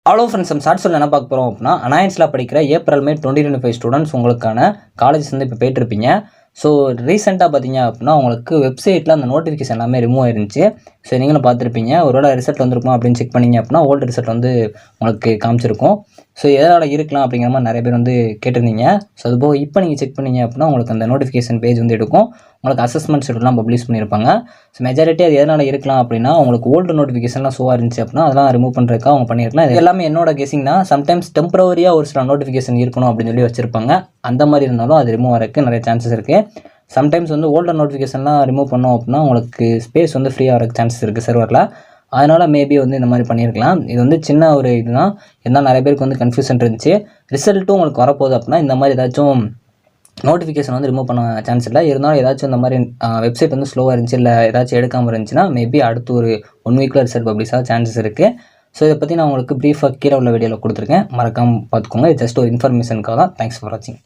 Hello friends, நம்ம short சொல்ல என்ன பார்க்க போகிறோம் அப்படின்னா, அனாயன்ஸில் படிக்கிற ஏப்ரல் மே 2025 ஸ்டூடெண்ட்ஸ் உங்களுக்கான காலேஜஸ் வந்து இப்போ போயிட்டுருப்பீங்க. ஸோ ரீசெண்டாக பார்த்தீங்க அப்படின்னா உங்களுக்கு வெப்சைட்டில் அந்த நோட்டிஃபிகேஷன் எல்லாமே ரிமூவ் ஆயிருந்துச்சு. ஸோ நீங்களும் பார்த்துருப்பீங்க. ஒருவேளை ரிசல்ட் வந்திருக்கும் அப்படின்னு செக் பண்ணிங்க அப்படின்னா ஓல்டு ரிசல்ட் வந்து உங்களுக்கு காமிச்சிருக்கும். ஸோ எதனால் இருக்கலாம் அப்படிங்கிற மாதிரி நிறைய பேர் வந்து கேட்டிருந்தீங்க. ஸோ அதுபோக இப்போ நீங்கள் செக் பண்ணிங்க அப்படின்னா உங்களுக்கு அந்த நோட்டிஃபிகேஷன் பேஜ் வந்து எடுக்கும். உங்களுக்கு அசஸ்மெண்ட் ஷெட்யூல்லாம் பப்ளிஷ் பண்ணியிருப்பாங்க. ஸோ மெஜாரிட்டி அது எதனால் இருக்கலாம் அப்படின்னா உங்களுக்கு ஓல்டு நோட்டிஃபிகேஷன்லாம் ஷோவாக இருந்துச்சு அப்படின்னா அதெல்லாம் ரிமூவ் பண்ணுறதுக்காக அவங்க பண்ணியிருக்கலாம். இது எல்லாமே என்னோட கெஸிங் தான். சம்டைம்ஸ் டெம்பரவரியாக ஒரு சில நோட்டிஃபிகேஷன் இருக்கணும் அப்படின்னு சொல்லி வச்சிருப்பாங்க. அந்த மாதிரி இருந்தாலும் அது ரிமூவ் ஆகிறதுக்கு நிறைய சான்சஸ் இருக்குது. சம்டைம்ஸ் வந்து ஓல்டர் நோட்டிஃபிகேஷன்லாம் ரிமூவ் பண்ணோம் அப்படின்னா உங்களுக்கு ஸ்பேஸ் வந்து ஃப்ரீ ஆகிறதுக்கு சான்சஸ் இருக்குது சர்வரில். அதனால் மேபி வந்து இந்த மாதிரி பண்ணியிருக்கலாம். இது வந்து சின்ன ஒரு இதுதான். இருந்தாலும் நிறைய பேருக்கு வந்து கன்ஃபியூஷன் இருந்துச்சு. ரிசல்ட்டும் உங்களுக்கு வரப்போகுது அப்படின்னா இந்த மாதிரி ஏதாச்சும் நோட்டிஃபிகேஷன் வந்து ரிமூவ் பண்ண சான்ஸ் இல்லை. இருந்தாலும் ஏதாச்சும் இந்த மாதிரி வெப்சைட் வந்து ஸ்லோவாக இருந்துச்சு இல்லை ஏதாச்சும் எடுக்காமல் இருந்துச்சுன்னா மேபி அடுத்து ஒரு 1 வீக்கில் ரிசல்ட் பப்ளிஷ் ஆக சான்சஸ் இருக்குது. ஸோ இதை பற்றி நான் உங்களுக்கு ப்ரீஃபாக கீழே உள்ள வீடியோவில் கொடுத்துருக்கேன். மறக்காமல் பார்த்துக்கோங்க. இது ஜஸ்ட் ஒரு இன்ஃபர்மேஷனுக்காக தான். தேங்க்ஸ் ஃபார் வாட்சிங்.